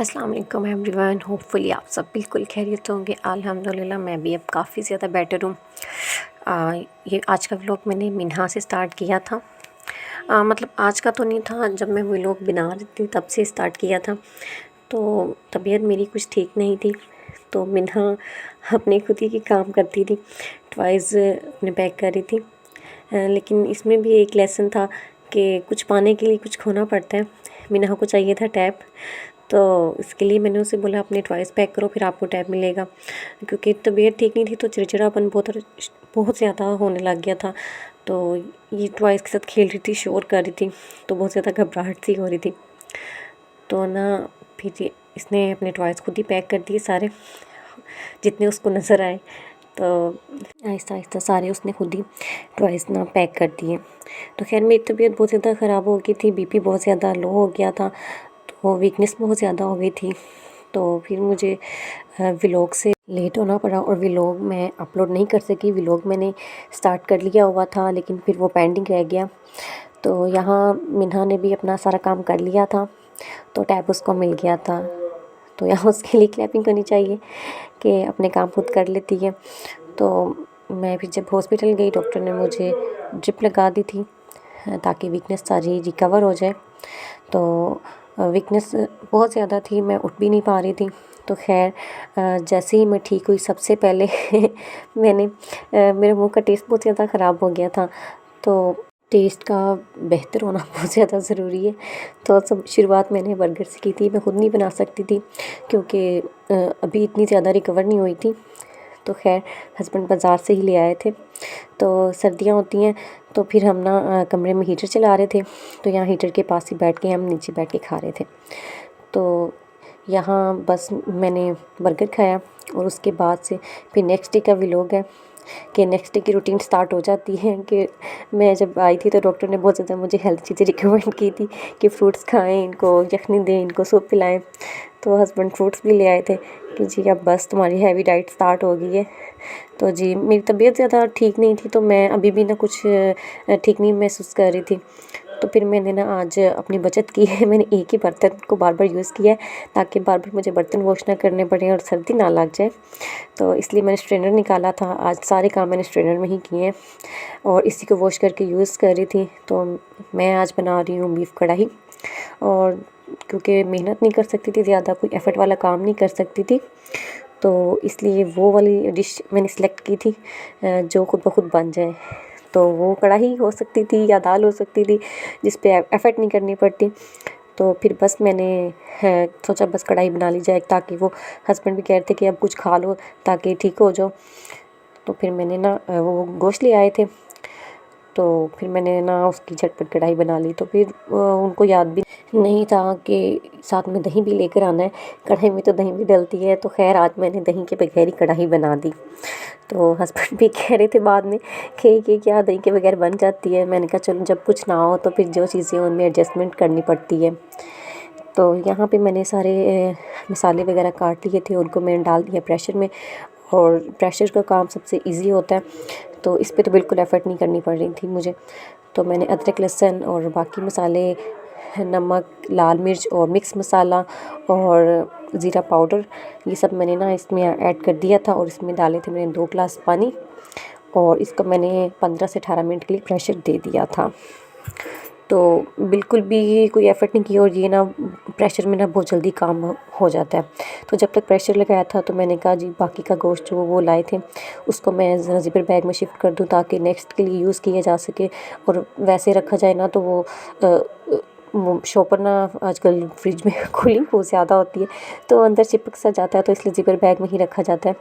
अस्सलाम वालेकुम everyone. Hopefully आप सब बिल्कुल खैरियत होंगे। अल्हम्दुलिल्लाह मैं भी अब काफ़ी ज़्यादा बेटर हूँ। ये आज का व्लॉग मैंने मिन्हा से स्टार्ट किया था। मतलब आज का तो नहीं था, जब मैं व्लॉग बना रही थी तब से स्टार्ट किया था। तो तबीयत मेरी कुछ ठीक नहीं थी, तो मिन्हा अपने खुद ही की काम करती थी, टॉयज़ अपने पैक कर रही थी। लेकिन इसमें भी एक लेसन था कि कुछ पाने के लिए कुछ खोना पड़ता है। मिन्हा को चाहिए था टैब, तो इसके लिए मैंने उसे बोला अपने टॉयज़ पैक करो फिर आपको टैब मिलेगा, क्योंकि तबीयत ठीक नहीं थी तो चिड़चिड़ापन बहुत ज़्यादा होने लग गया था। तो ये टॉयज़ के साथ खेल रही थी, शोर कर रही थी, तो बहुत ज़्यादा घबराहट सी हो रही थी। तो ना फिर इसने अपने टॉयज़ खुद ही पैक कर दिए सारे, जितने उसको नज़र आए। तो आहिस्ता आहिस्ता सारे उसने खुद ही टॉयज़ ना पैक कर दिए। तो खैर मेरी तबीयत बहुत ज़्यादा ख़राब हो गई थी, बीपी बहुत ज़्यादा लो हो गया था, तो वीकनेस बहुत ज़्यादा हो गई थी। तो फिर मुझे व्लॉग से लेट होना पड़ा और व्लॉग मैं अपलोड नहीं कर सकी। व्लॉग मैंने स्टार्ट कर लिया हुआ था, लेकिन फिर वो पेंडिंग रह गया। तो यहाँ मिन्हा ने भी अपना सारा काम कर लिया था, तो टैब उसको मिल गया था। तो यहाँ उसके लिए क्लैपिंग करनी चाहिए कि अपने काम खुद कर लेती है। तो मैं फिर जब हॉस्पिटल गई, डॉक्टर ने मुझे ड्रिप लगा दी थी ताकि वीकनेस सारी रिकवर हो जाए। तो वीकनेस बहुत ज़्यादा थी, मैं उठ भी नहीं पा रही थी। तो खैर जैसे ही मैं ठीक हुई, सबसे पहले मैंने मेरे मुंह का टेस्ट बहुत ज़्यादा ख़राब हो गया था, तो टेस्ट का बेहतर होना बहुत ज़्यादा ज़रूरी है। तो सब शुरुआत मैंने बर्गर से की थी, मैं खुद नहीं बना सकती थी क्योंकि अभी इतनी ज़्यादा रिकवर नहीं हुई थी। तो खैर हस्बैंड बाज़ार से ही ले आए थे। तो सर्दियाँ होती हैं तो फिर हम ना कमरे में हीटर चला रहे थे, तो यहाँ हीटर के पास ही बैठ के हम नीचे बैठ के खा रहे थे। तो यहाँ बस मैंने बर्गर खाया और उसके बाद से फिर नेक्स्ट डे का व्लॉग है कि नेक्स्ट डे की रूटीन स्टार्ट हो जाती है। कि मैं जब आई थी तो डॉक्टर ने बहुत ज़्यादा मुझे हेल्थ चीज़ें रिकमेंड की थी कि फ्रूट्स खाएं, इनको यखनी दें, इनको सूप पिलाएं। तो हस्बैंड फ्रूट्स भी ले आए थे कि जी अब बस तुम्हारी हैवी डाइट स्टार्ट हो गई है। तो जी मेरी तबीयत ज़्यादा ठीक नहीं थी, तो मैं अभी भी ना कुछ ठीक नहीं महसूस कर रही थी। तो फिर मैंने ना आज अपनी बचत की है, मैंने एक ही बर्तन को बार बार यूज़ किया है ताकि बार बार मुझे बर्तन वॉश ना करने पड़े और सर्दी ना लग जाए। तो इसलिए मैंने स्ट्रेनर निकाला था, आज सारे काम मैंने स्ट्रेनर में ही किए हैं और इसी को वॉश करके यूज़ कर रही थी। तो मैं आज बना रही हूँ बीफ कढ़ाई, और क्योंकि मेहनत नहीं कर सकती थी ज़्यादा, कोई एफर्ट वाला काम नहीं कर सकती थी, तो इसलिए वो वाली डिश मैंने सेलेक्ट की थी जो खुद ब खुद बन जाए। तो वो कढ़ाई हो सकती थी या दाल हो सकती थी जिस पे एफर्ट नहीं करनी पड़ती। तो फिर बस मैंने सोचा बस कढ़ाई बना ली जाए, ताकि वो हस्बैंड भी कह रहे थे कि अब कुछ खा लो ताकि ठीक हो जाओ। तो फिर मैंने ना वो गोश्त ले आए थे, तो फिर मैंने ना उसकी झटपट कढ़ाई बना ली। तो फिर उनको याद भी नहीं था कि साथ में दही भी लेकर आना है, कढ़ाई में तो दही भी डलती है। तो खैर आज मैंने दही के बगैर ही कढ़ाई बना दी। तो हस्बैंड भी कह रहे थे बाद में कि क्या दही के बगैर बन जाती है। मैंने कहा चलो जब कुछ ना हो तो फिर जो चीज़ें उनमें एडजस्टमेंट करनी पड़ती है। तो यहाँ पे मैंने सारे मसाले वगैरह काट लिए थे, उनको मैंने डाल दिया प्रेशर में। और प्रेशर का काम सबसे इजी होता है, तो इस पे तो बिल्कुल एफ़र्ट नहीं करनी पड़ रही थी मुझे। तो मैंने अदरक, लहसुन और बाकी मसाले, नमक, लाल मिर्च और मिक्स मसाला और ज़ीरा पाउडर, ये सब मैंने ना इसमें ऐड कर दिया था और इसमें डाले थे मैंने 2 ग्लास पानी, और इसको मैंने 15 से 18 मिनट के लिए प्रेशर दे दिया था। तो बिल्कुल भी कोई एफ़र्ट नहीं किया, और ये ना प्रेशर में ना बहुत जल्दी काम हो जाता है। तो जब तक प्रेशर लगाया था तो मैंने कहा जी बाकी का गोश्त जो वो लाए थे उसको मैं ज़रा ज़िपर बैग में शिफ्ट कर दूँ ताकि नेक्स्ट के लिए यूज़ किया जा सके। और वैसे रखा जाए ना तो वो शॉपर ना आजकल फ्रिज में कूलिंग बहुत ज़्यादा होती है तो अंदर चिपक सा जाता है, तो इसलिए ज़िपर बैग में ही रखा जाता है।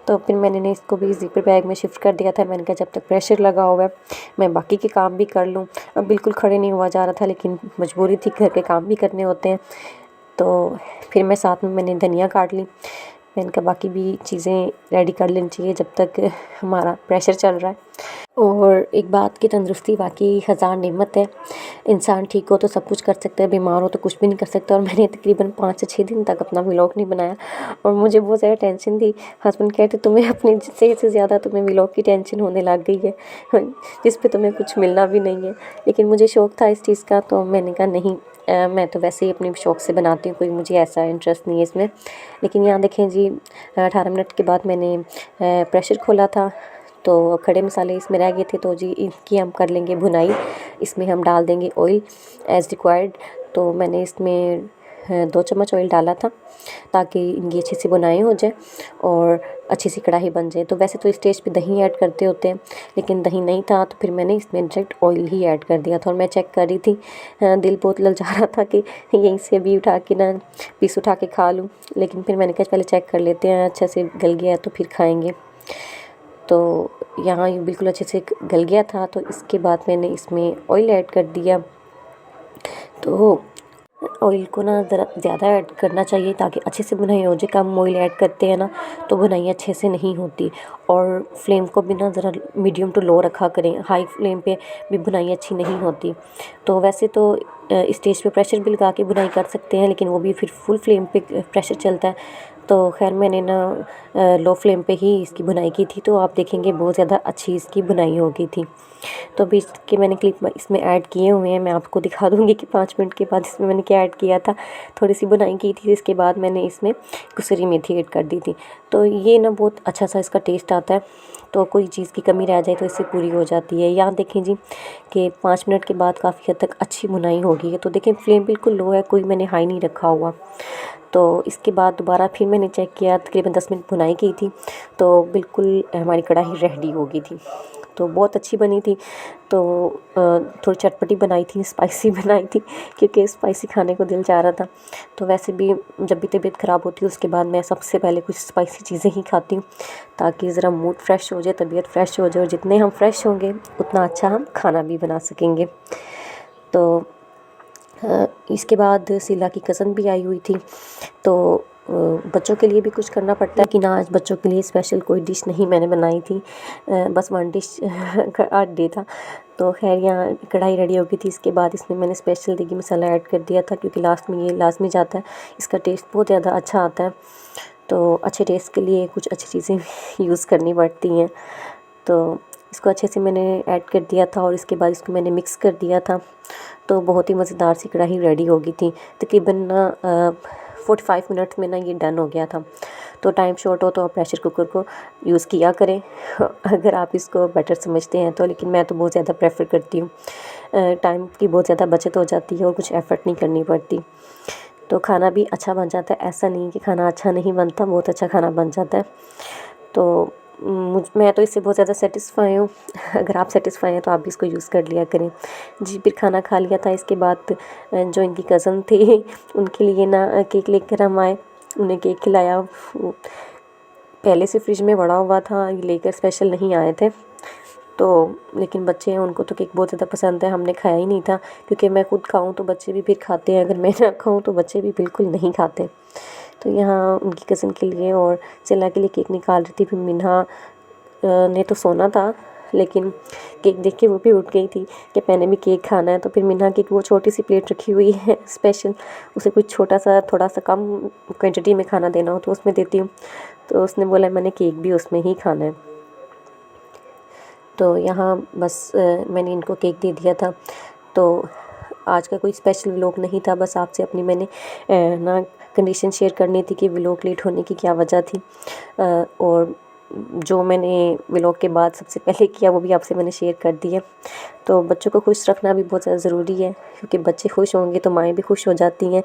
तो फिर मैंने इसको भी ज़िपर बैग में शिफ्ट कर दिया था। मैंने कहा जब तक प्रेशर लगा हुआ है मैं बाकी के काम भी कर लूँ। अब बिल्कुल खड़े नहीं हुआ जा रहा था, लेकिन मजबूरी थी, घर के काम भी करने होते हैं। तो फिर मैं साथ में मैंने धनिया काट ली। मैंने कहा बाकी भी चीज़ें रेडी कर लेनी चाहिए जब तक हमारा प्रेशर चल रहा है। और एक बात की तंदुरुस्ती वाक़ई हज़ार नेमत है। इंसान ठीक हो तो सब कुछ कर सकता है, बीमार हो तो कुछ भी नहीं कर सकता। और मैंने तकरीबन 5 से 6 दिन तक अपना व्लॉग नहीं बनाया और मुझे बहुत ज़्यादा टेंशन थी। हस्बैंड कहते तुम्हें अपनी सेहत से ज़्यादा तुम्हें व्लॉग की टेंशन होने लग गई है जिस पे तुम्हें कुछ मिलना भी नहीं है। लेकिन मुझे शौक़ था इस चीज़ का, तो मैंने कहा नहीं, मैं तो वैसे ही अपने शौक़ से बनाती हूँ, कोई मुझे ऐसा इंटरेस्ट नहीं है इसमें। लेकिन यहाँ देखें जी, 18 मिनट के बाद मैंने प्रेशर खोला था, तो खड़े मसाले इसमें रह गए थे, तो जी इनकी हम कर लेंगे भुनाई। इसमें हम डाल देंगे ऑयल एज़ रिक्वायर्ड। तो मैंने इसमें 2 चम्मच ऑयल डाला था ताकि इनकी अच्छी सी बुनाई हो जाए और अच्छी सी कढ़ाई बन जाए। तो वैसे तो इस स्टेज पे दही ऐड करते होते हैं, लेकिन दही नहीं था तो फिर मैंने इसमें डायरेक्ट ऑयल ही ऐड कर दिया था। और मैं चेक कर रही थी, दिल बहुत ललचा रहा था कि यहीं से भी उठा के ना पीस उठा के खा लूँ, लेकिन फिर मैंने कहा पहले चेक कर लेते हैं, अच्छे से गल गया है तो फिर खाएँगे। तो यहाँ ये बिल्कुल अच्छे से गल गया था, तो इसके बाद मैंने इसमें ऑयल ऐड कर दिया। तो ऑयल को ना ज़रा ज़्यादा ऐड करना चाहिए ताकि अच्छे से बुनाई हो जाए। कम ऑयल ऐड करते हैं ना तो बुनाई अच्छे से नहीं होती। और फ्लेम को भी ना ज़रा मीडियम टू लो रखा करें, हाई फ्लेम पे भी बुनाई अच्छी नहीं होती। तो वैसे तो स्टेज पे प्रेशर भी लगा के बुनाई कर सकते हैं, लेकिन वो भी फिर फुल फ्लेम पे प्रेशर चलता है। तो खैर मैंने ना लो फ्लेम पे ही इसकी बुनाई की थी, तो आप देखेंगे बहुत ज़्यादा अच्छी इसकी बुनाई हो गई थी। तो अभी इसके मैंने क्लिप इसमें ऐड किए हुए हैं, मैं आपको दिखा दूँगी कि 5 मिनट के बाद इसमें मैंने क्या ऐड किया था। थोड़ी सी बुनाई की थी, इसके बाद मैंने इसमें कसूरी मेथी ऐड कर दी थी। तो ये ना बहुत अच्छा सा इसका टेस्ट आता है। तो कोई चीज़ की कमी रह जाए तो इससे पूरी हो जाती है। यहाँ देखें जी कि 5 मिनट के बाद काफ़ी हद तक अच्छी बुनाई हो गई है। तो देखें फ्लेम बिल्कुल लो है, कोई मैंने हाई नहीं रखा हुआ। तो इसके बाद दोबारा फिर मैंने चेक किया, तकरीबन 10 मिनट भुनाई की थी, तो बिल्कुल हमारी कढ़ाई रेडी हो गई थी। तो बहुत अच्छी बनी थी। तो थोड़ी चटपटी बनाई थी, स्पाइसी बनाई थी, क्योंकि स्पाइसी खाने को दिल चाह रहा था। तो वैसे भी जब भी तबीयत ख़राब होती है उसके बाद मैं सबसे पहले कुछ स्पाइसी चीज़ें ही खाती हूँ, ताकि ज़रा मूड फ्रेश हो जाए, तबीयत फ्रेश हो जाए। और जितने हम फ्रेश होंगे उतना अच्छा हम खाना भी बना सकेंगे। तो इसके बाद सिला की कज़न भी आई हुई थी, तो बच्चों के लिए भी कुछ करना पड़ता है कि ना। आज बच्चों के लिए स्पेशल कोई डिश नहीं मैंने बनाई थी, बस 1 डिश का आज डे था। तो खैर यहाँ कढ़ाई रेडी हो गई थी। इसके बाद इसमें मैंने स्पेशल देगी मसाला ऐड कर दिया था, क्योंकि लास्ट में ये लाज़मी जाता है, इसका टेस्ट बहुत ज़्यादा अच्छा आता है। तो अच्छे टेस्ट के लिए कुछ अच्छी चीज़ें यूज़ करनी पड़ती हैं। तो इसको अच्छे से मैंने ऐड कर दिया था और इसके बाद इसको मैंने मिक्स कर दिया था। तो बहुत ही मज़ेदार सी कढ़ाई रेडी हो गई थी। तकरीबन 45 मिनट में ना ये डन हो गया था। तो टाइम शॉर्ट हो तो आप प्रेशर कुकर को यूज़ किया करें अगर आप इसको बेटर समझते हैं तो। लेकिन मैं तो बहुत ज़्यादा प्रेफर करती हूँ, टाइम की बहुत ज़्यादा बचत हो जाती है और कुछ एफ़र्ट नहीं करनी पड़ती। तो खाना भी अच्छा बन जाता है, ऐसा नहीं कि खाना अच्छा नहीं बनता, बहुत अच्छा खाना बन जाता है। तो मैं तो इससे बहुत ज़्यादा सेटिस्फाई हूँ। अगर आप सेटिस्फाई हैं तो आप भी इसको यूज़ कर लिया करें जी। फिर खाना खा लिया था। इसके बाद जो इनकी कज़न थे उनके लिए ना केक लेकर हम आए, उन्हें केक खिलाया। वो पहले से फ्रिज में पड़ा हुआ था, ये लेकर स्पेशल नहीं आए थे। तो लेकिन बच्चे हैं, उनको तो केक बहुत ज़्यादा पसंद है, हमने खाया ही नहीं था, क्योंकि मैं खुद खाऊं तो बच्चे भी फिर खाते हैं, अगर मैं ना खाऊं तो बच्चे भी बिल्कुल नहीं खाते। तो यहाँ उनकी कज़न के लिए और सिला के लिए केक निकाल रही थी। फिर मिन्हा ने तो सोना था, लेकिन केक देख के वो भी उठ गई थी कि मैंने भी केक खाना है। तो फिर मिन्हा की वो छोटी सी प्लेट रखी हुई है स्पेशल, उसे कुछ छोटा सा थोड़ा सा कम क्वांटिटी में खाना देना हो तो उसमें देती हूँ। तो उसने बोला मैंने केक भी उसमें ही खाना है। तो यहाँ बस मैंने इनको केक दे दिया था। तो आज का कोई स्पेशल व्लॉग नहीं था, बस आपसे अपनी मैंने ना कंडीशन शेयर करनी थी कि व्लॉग लेट होने की क्या वजह थी। और जो मैंने व्लॉग के बाद सबसे पहले किया वो भी आपसे मैंने शेयर कर दिया। तो बच्चों को खुश रखना भी बहुत ज़्यादा ज़रूरी है, क्योंकि बच्चे खुश होंगे तो माएँ भी खुश हो जाती हैं।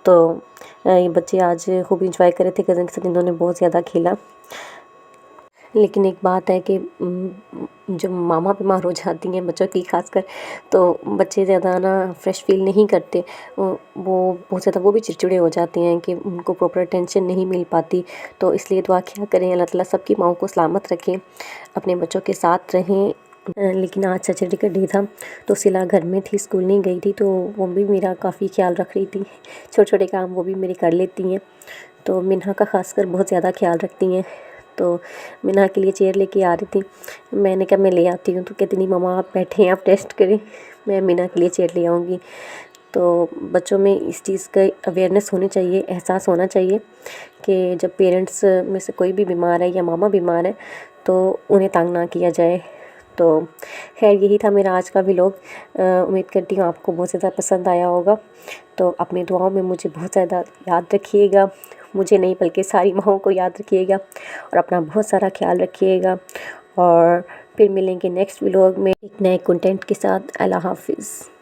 तो ये बच्चे आज खूब इंजॉय कर रहे थे, कज़न के साथ इन्होंने बहुत ज़्यादा खेला। लेकिन एक बात है कि जब मामा बीमार हो जाती हैं बच्चों की खासकर, तो बच्चे ज़्यादा ना फ्रेश फील नहीं करते। वो बहुत ज़्यादा वो भी चिड़चिड़े हो जाते हैं कि उनको प्रॉपर अटेंशन नहीं मिल पाती। तो इसलिए दुआ किया करें अल्लाह ताला सबकी माँओं को सलामत रखें, अपने बच्चों के साथ रहें। लेकिन आज सैटरडे का डे था, तो सिला घर में थी, स्कूल नहीं गई थी, तो वो भी मेरा काफ़ी ख्याल रख रही थी। छोटे छोटे काम वो भी मेरे कर लेती हैं, तो मिन्हा का खासकर बहुत ज़्यादा ख्याल रखती हैं। तो मीना के लिए चेयर लेके आ रही थी। मैंने कहा मैं ले आती हूँ, तो कहती नहीं मम्मा आप बैठे हैं, आप टेस्ट करें, मैं मीना के लिए चेयर ले आऊँगी। तो बच्चों में इस चीज़ का अवेयरनेस होनी चाहिए, एहसास होना चाहिए कि जब पेरेंट्स में से कोई भी बीमार है या मामा बीमार है तो उन्हें तंग ना किया जाए। तो खैर यही था मेरा आज का व्लॉग। उम्मीद करती हूँ आपको बहुत ज़्यादा पसंद आया होगा। तो अपनी दुआओं में मुझे बहुत ज़्यादा याद रखिएगा, मुझे नहीं बल्कि सारी माँओं को याद रखिएगा और अपना बहुत सारा ख्याल रखिएगा। और फिर मिलेंगे नेक्स्ट व्लॉग में एक नए कंटेंट के साथ। अल्लाह हाफिज़।